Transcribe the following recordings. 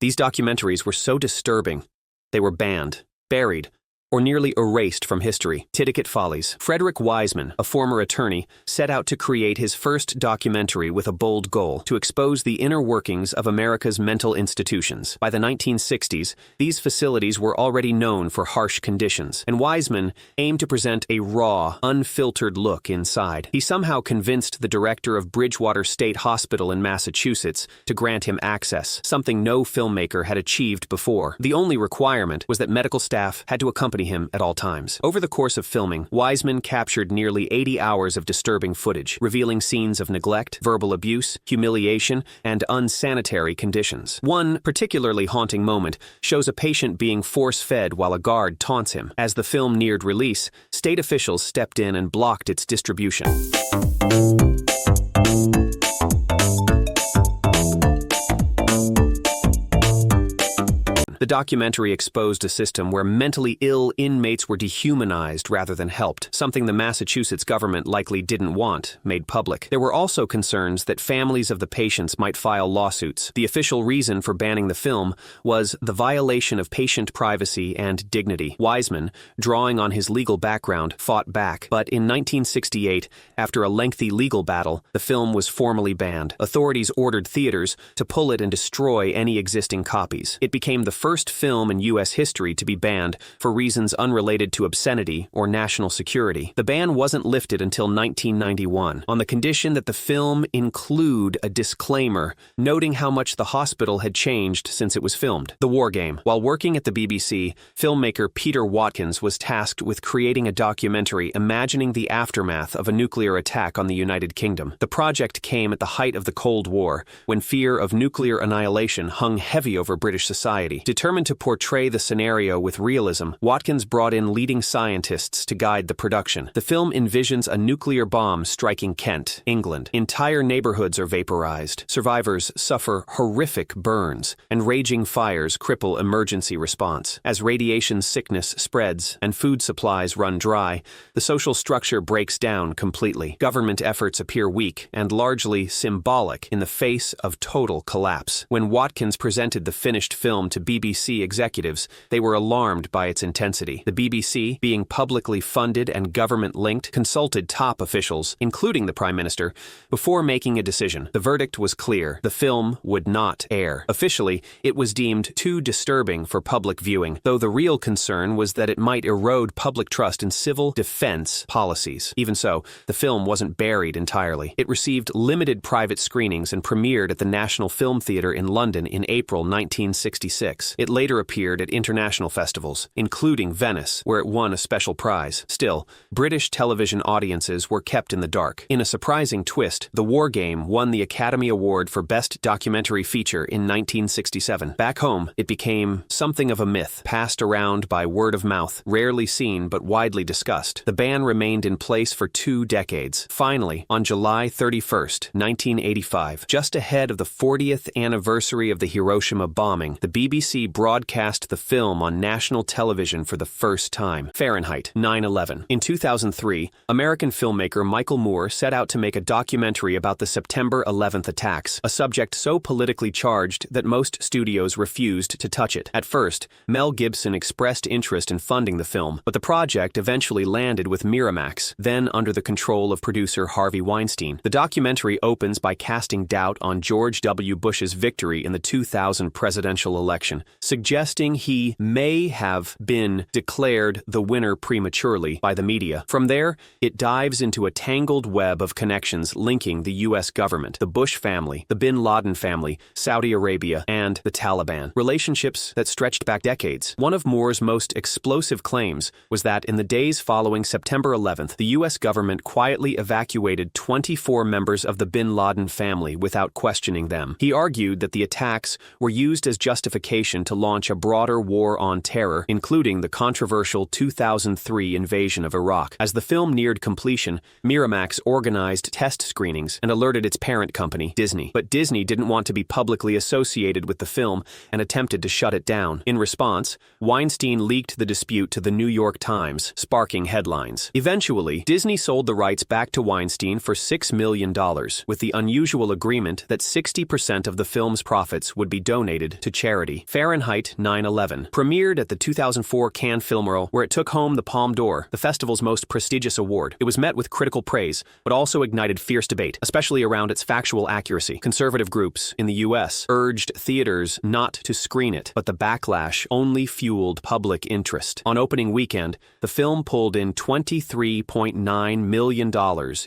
These documentaries were so disturbing, they were banned, buried, or nearly erased from history. Titicut Follies. Frederick Wiseman, a former attorney, set out to create his first documentary with a bold goal: to expose the inner workings of America's mental institutions. By the 1960s, these facilities were already known for harsh conditions, and Wiseman aimed to present a raw, unfiltered look inside. He somehow convinced the director of Bridgewater State Hospital in Massachusetts to grant him access, something no filmmaker had achieved before. The only requirement was that medical staff had to accompany him at all times. Over the course of filming, Wiseman captured nearly 80 hours of disturbing footage, revealing scenes of neglect, verbal abuse, humiliation, and unsanitary conditions. One particularly haunting moment shows a patient being force-fed while a guard taunts him. As the film neared release, state officials stepped in and blocked its distribution. The documentary exposed a system where mentally ill inmates were dehumanized rather than helped, something the Massachusetts government likely didn't want made public. There were also concerns that families of the patients might file lawsuits. The official reason for banning the film was the violation of patient privacy and dignity. Wiseman, drawing on his legal background, fought back, but in 1968, after a lengthy legal battle, the film was formally banned. Authorities ordered theaters to pull it and destroy any existing copies. It became the first film in U.S. history to be banned for reasons unrelated to obscenity or national security. The ban wasn't lifted until 1991, on the condition that the film include a disclaimer noting how much the hospital had changed since it was filmed. The War Game. While working at the BBC, filmmaker Peter Watkins was tasked with creating a documentary imagining the aftermath of a nuclear attack on the United Kingdom. The project came at the height of the Cold War, when fear of nuclear annihilation hung heavy over British society. Determined to portray the scenario with realism, Watkins brought in leading scientists to guide the production. The film envisions a nuclear bomb striking Kent, England. Entire neighborhoods are vaporized. Survivors suffer horrific burns, and raging fires cripple emergency response. As radiation sickness spreads and food supplies run dry, the social structure breaks down completely. Government efforts appear weak and largely symbolic in the face of total collapse. When Watkins presented the finished film to BBC executives, they were alarmed by its intensity. The BBC, being publicly funded and government-linked, consulted top officials, including the Prime Minister, before making a decision. The verdict was clear: the film would not air. Officially, it was deemed too disturbing for public viewing, though the real concern was that it might erode public trust in civil defense policies. Even so, the film wasn't buried entirely. It received limited private screenings and premiered at the National Film Theatre in London in April 1966. It later appeared at international festivals, including Venice, where it won a special prize. Still, British television audiences were kept in the dark. In a surprising twist, The War Game won the Academy Award for Best Documentary Feature in 1967. Back home, it became something of a myth, passed around by word of mouth, rarely seen but widely discussed. The ban remained in place for 2 decades. Finally, on July 31st, 1985, just ahead of the 40th anniversary of the Hiroshima bombing, the BBC broadcast the film on national television for the first time. Fahrenheit 9/11. In 2003, American filmmaker Michael Moore set out to make a documentary about the September 11th attacks, a subject so politically charged that most studios refused to touch it. At first, Mel Gibson expressed interest in funding the film, but the project eventually landed with Miramax, then under the control of producer Harvey Weinstein. The documentary opens by casting doubt on George W. Bush's victory in the 2000 presidential election, suggesting he may have been declared the winner prematurely by the media. From there, it dives into a tangled web of connections linking the U.S. government, the Bush family, the bin Laden family, Saudi Arabia, and the Taliban. Relationships that stretched back decades. One of Moore's most explosive claims was that in the days following September 11th, the U.S. government quietly evacuated 24 members of the bin Laden family without questioning them. He argued that the attacks were used as justification to launch a broader war on terror, including the controversial 2003 invasion of Iraq. As the film neared completion, Miramax organized test screenings and alerted its parent company, Disney. But Disney didn't want to be publicly associated with the film and attempted to shut it down. In response, Weinstein leaked the dispute to the New York Times, sparking headlines. Eventually, Disney sold the rights back to Weinstein for $6 million, with the unusual agreement that 60% of the film's profits would be donated to charity. Fahrenheit 9/11 premiered at the 2004 Cannes Film Festival, where it took home the Palme d'Or, the festival's most prestigious award. It was met with critical praise, but also ignited fierce debate, especially around its factual accuracy. Conservative groups in the U.S. urged theaters not to screen it, but the backlash only fueled public interest. On opening weekend, the film pulled in $23.9 million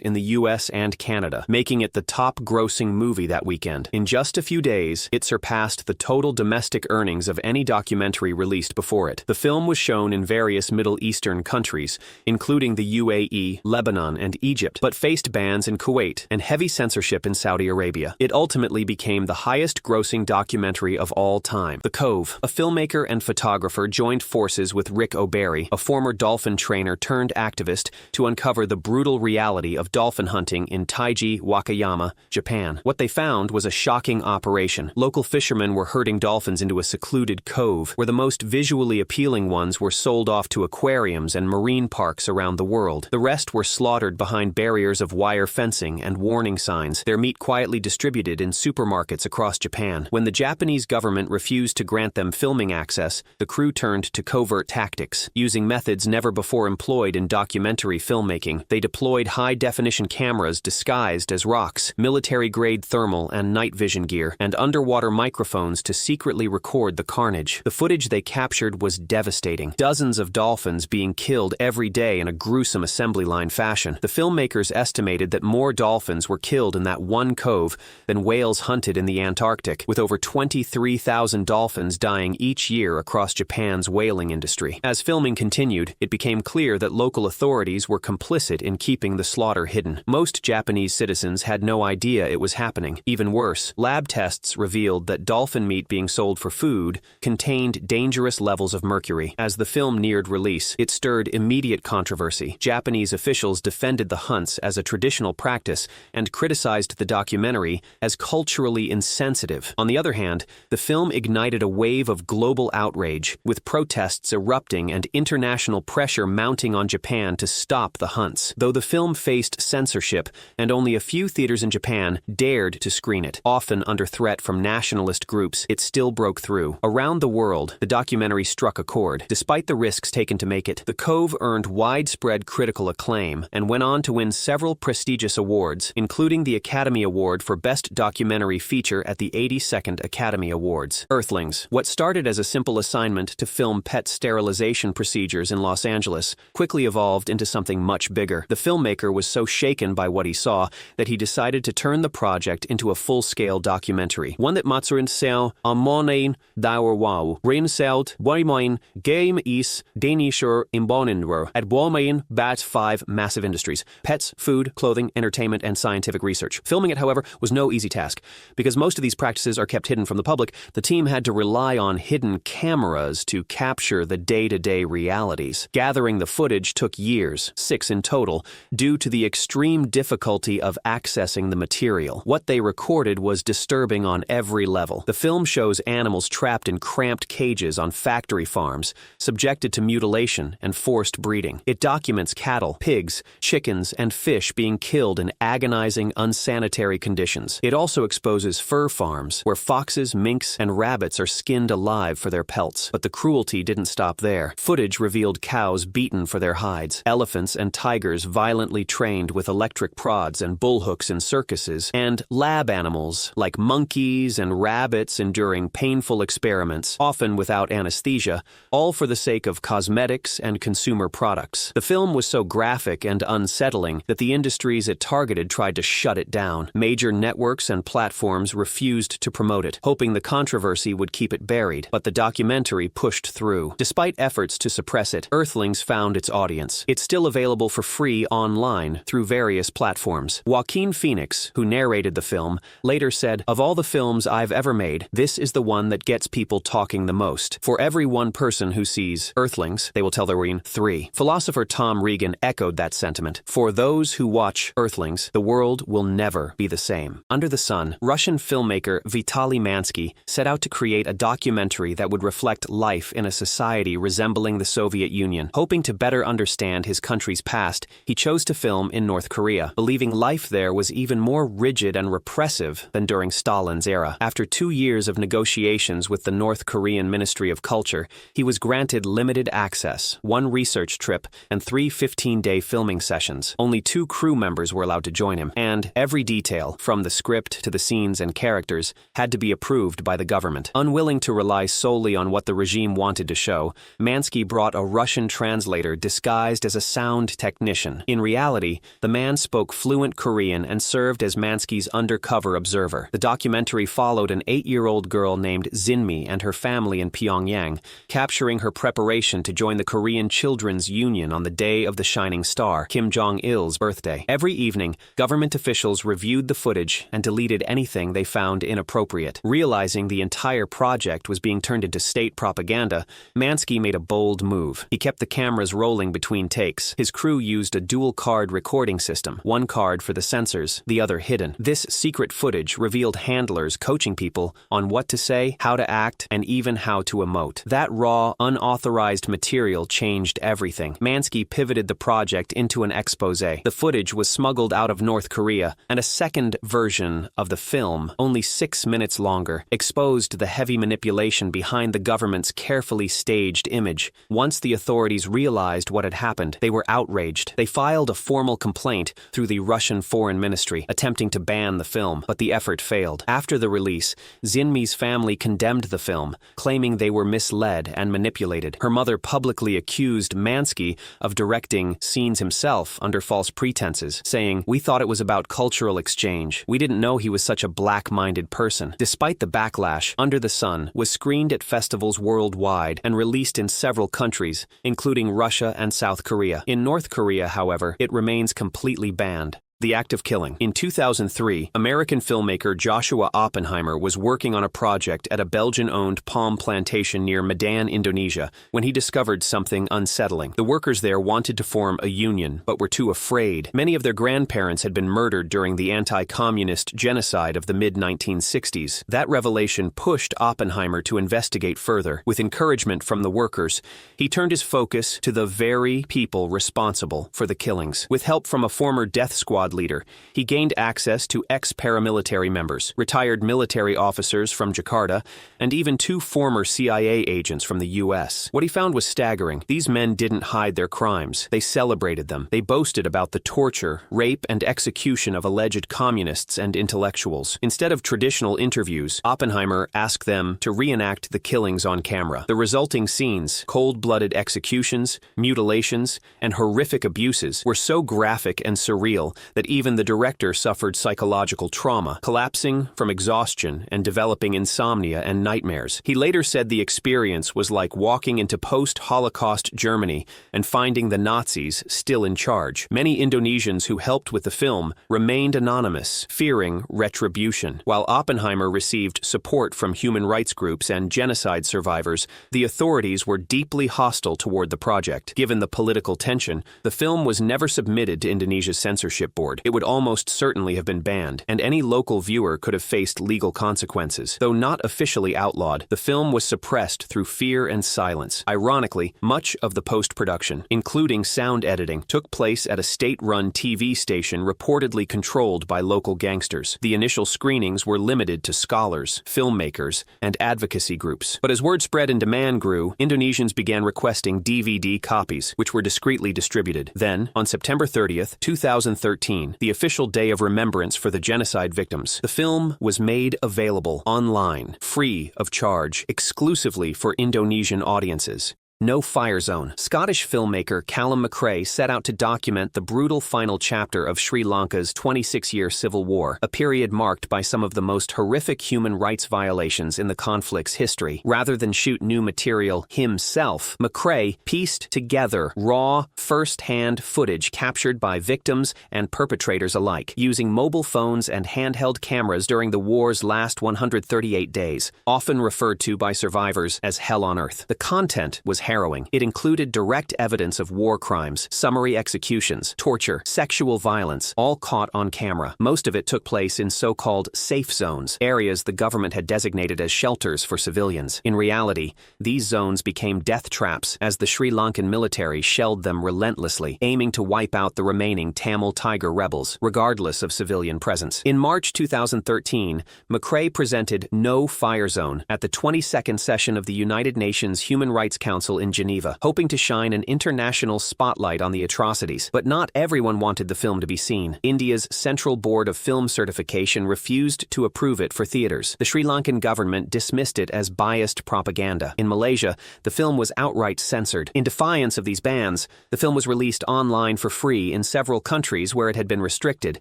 in the U.S. and Canada, making it the top-grossing movie that weekend. In just a few days, it surpassed the total domestic earnings of any documentary released before it. The film was shown in various Middle Eastern countries, including the UAE, Lebanon, and Egypt, but faced bans in Kuwait and heavy censorship in Saudi Arabia. It ultimately became the highest-grossing documentary of all time. The Cove, a filmmaker and photographer, joined forces with Rick O'Barry, a former dolphin trainer turned activist, to uncover the brutal reality of dolphin hunting in Taiji, Wakayama, Japan. What they found was a shocking operation. Local fishermen were herding dolphins into a secluded cove, where the most visually appealing ones were sold off to aquariums and marine parks around the world. The rest were slaughtered behind barriers of wire fencing and warning signs, their meat quietly distributed in supermarkets across Japan. When the Japanese government refused to grant them filming access, the crew turned to covert tactics. Using methods never before employed in documentary filmmaking, they deployed high-definition cameras disguised as rocks, military-grade thermal and night vision gear, and underwater microphones to secretly record the carnage. The footage they captured was devastating. Dozens of dolphins being killed every day in a gruesome assembly line fashion. The filmmakers estimated that more dolphins were killed in that one cove than whales hunted in the Antarctic, with over 23,000 dolphins dying each year across Japan's whaling industry. As filming continued, it became clear that local authorities were complicit in keeping the slaughter hidden. Most Japanese citizens had no idea it was happening. Even worse, lab tests revealed that dolphin meat being sold for food contained dangerous levels of mercury. As the film neared release, it stirred immediate controversy. Japanese officials defended the hunts as a traditional practice and criticized the documentary as culturally insensitive. On the other hand, the film ignited a wave of global outrage, with protests erupting and international pressure mounting on Japan to stop the hunts. Though the film faced censorship, and only a few theaters in Japan dared to screen it, often under threat from nationalist groups, it still broke through. Around the world, the documentary struck a chord. Despite the risks taken to make it, The Cove earned widespread critical acclaim and went on to win several prestigious awards, including the Academy Award for Best Documentary Feature at the 82nd Academy Awards. Earthlings, what started as a simple assignment to film pet sterilization procedures in Los Angeles, quickly evolved into something much bigger. The filmmaker was so shaken by what he saw that he decided to turn the project into a full-scale documentary, one that Matsurin Seo Amonain Dauerwau Reinselt Waimain Game Is Danisher Imbonenwer at Walmain Bat 5 Massive Industries: Pets, Food, Clothing, Entertainment, and Scientific Research. Filming it, however, was no easy task. Because most of these practices are kept hidden from the public, the team had to rely on hidden cameras to capture the day-to-day realities. Gathering the footage took years, 6 in total, due to the extreme difficulty of accessing the material. What they recorded was disturbing on every level. The film shows animals trapped in cramped cages on factory farms, subjected to mutilation and forced breeding. It documents cattle, pigs, chickens, and fish being killed in agonizing, unsanitary conditions. It also exposes fur farms, where foxes, minks, and rabbits are skinned alive for their pelts. But the cruelty didn't stop there. Footage revealed cows beaten for their hides, elephants and tigers violently trained with electric prods and bullhooks in circuses, and lab animals like monkeys and rabbits enduring painful experiments, often without anesthesia, all for the sake of cosmetics and consumer products. The film was so graphic and unsettling that the industries it targeted tried to shut it down. Major networks and platforms refused to promote it, hoping the controversy would keep it buried, but the documentary pushed through. Despite efforts to suppress it, Earthlings found its audience. It's still available for free online through various platforms. Joaquin Phoenix, who narrated the film, later said, "Of all the films I've ever made, this is the one that gets gets people talking the most. For every one person who sees Earthlings, they will tell their reason 3. Philosopher Tom Regan echoed that sentiment. For those who watch Earthlings, the world will never be the same. Under the sun, Russian filmmaker Vitaly Mansky set out to create a documentary that would reflect life in a society resembling the Soviet Union. Hoping to better understand his country's past, he chose to film in North Korea, believing life there was even more rigid and repressive than during Stalin's era. After 2 years of negotiations with the North Korean Ministry of Culture, he was granted limited access, 1 research trip, and 3 15-day filming sessions. Only 2 crew members were allowed to join him, and every detail, from the script to the scenes and characters, had to be approved by the government. Unwilling to rely solely on what the regime wanted to show, Mansky brought a Russian translator disguised as a sound technician. In reality, the man spoke fluent Korean and served as Mansky's undercover observer. The documentary followed an 8-year-old girl named Zinmi and her family in Pyongyang, capturing her preparation to join the Korean Children's Union on the day of the shining star, Kim Jong-il's birthday. Every evening, government officials reviewed the footage and deleted anything they found inappropriate. Realizing the entire project was being turned into state propaganda, Mansky made a bold move. He kept the cameras rolling between takes. His crew used a dual-card recording system, 1 card for the censors, the other hidden. This secret footage revealed handlers coaching people on what to say, how to act, and even how to emote. That raw, unauthorized material changed everything. Mansky pivoted the project into an expose. The footage was smuggled out of North Korea, and a second version of the film, only 6 minutes longer, exposed the heavy manipulation behind the government's carefully staged image. Once the authorities realized what had happened, they were outraged. They filed a formal complaint through the Russian Foreign Ministry, attempting to ban the film, but the effort failed. After the release, Zinmi's family condemned the film, claiming they were misled and manipulated. Her mother publicly accused Mansky of directing scenes himself under false pretenses, saying, "We thought it was about cultural exchange. We didn't know he was such a black-minded person." Despite the backlash, Under the Sun was screened at festivals worldwide and released in several countries, including Russia and South Korea. In North Korea, however, it remains completely banned. The act of killing. In 2003, American filmmaker Joshua Oppenheimer was working on a project at a Belgian-owned palm plantation near Medan, Indonesia, when he discovered something unsettling. The workers there wanted to form a union, but were too afraid. Many of their grandparents had been murdered during the anti-communist genocide of the mid-1960s. That revelation pushed Oppenheimer to investigate further. With encouragement from the workers, he turned his focus to the very people responsible for the killings. With help from a former death squad leader, he gained access to ex-paramilitary members, retired military officers from Jakarta, and even 2 former CIA agents from the U.S. What he found was staggering. These men didn't hide their crimes. They celebrated them. They boasted about the torture, rape, and execution of alleged communists and intellectuals. Instead of traditional interviews, Oppenheimer asked them to reenact the killings on camera. The resulting scenes, cold-blooded executions, mutilations, and horrific abuses, were so graphic and surreal that even the director suffered psychological trauma, collapsing from exhaustion and developing insomnia and nightmares. He later said the experience was like walking into post-Holocaust Germany and finding the Nazis still in charge. Many Indonesians who helped with the film remained anonymous, fearing retribution. While Oppenheimer received support from human rights groups and genocide survivors, the authorities were deeply hostile toward the project. Given the political tension, the film was never submitted to Indonesia's censorship board. It would almost certainly have been banned, and any local viewer could have faced legal consequences. Though not officially outlawed, the film was suppressed through fear and silence. Ironically, much of the post-production, including sound editing, took place at a state-run TV station reportedly controlled by local gangsters. The initial screenings were limited to scholars, filmmakers, and advocacy groups. But as word spread and demand grew, Indonesians began requesting DVD copies, which were discreetly distributed. Then, on September 30th, 2013, the official day of remembrance for the genocide victims, the film was made available online, free of charge, exclusively for Indonesian audiences. No Fire Zone. Scottish filmmaker Callum McRae set out to document the brutal final chapter of Sri Lanka's 26-year civil war, a period marked by some of the most horrific human rights violations in the conflict's history. Rather than shoot new material himself, McRae pieced together raw, first-hand footage captured by victims and perpetrators alike, using mobile phones and handheld cameras during the war's last 138 days, often referred to by survivors as hell on earth. The content was harrowing. It included direct evidence of war crimes, summary executions, torture, sexual violence, all caught on camera. Most of it took place in so-called safe zones, areas the government had designated as shelters for civilians. In reality, these zones became death traps as the Sri Lankan military shelled them relentlessly, aiming to wipe out the remaining Tamil Tiger rebels, regardless of civilian presence. In March 2013, McRae presented No Fire Zone at the 22nd session of the United Nations Human Rights Council in Geneva, hoping to shine an international spotlight on the atrocities. But not everyone wanted the film to be seen. India's Central Board of Film Certification refused to approve it for theaters. The Sri Lankan government dismissed it as biased propaganda. In Malaysia, the film was outright censored. In defiance of these bans, the film was released online for free in several countries where it had been restricted,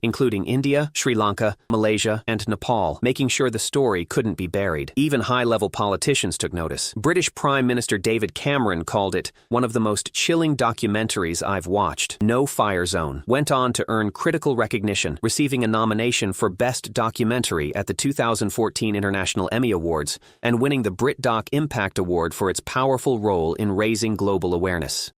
including India, Sri Lanka, Malaysia, and Nepal, making sure the story couldn't be buried. Even high-level politicians took notice. British Prime Minister David Cameron called it one of the most chilling documentaries I've watched. No Fire Zone went on to earn critical recognition, receiving a nomination for Best Documentary at the 2014 International Emmy Awards and winning the BritDoc Impact Award for its powerful role in raising global awareness.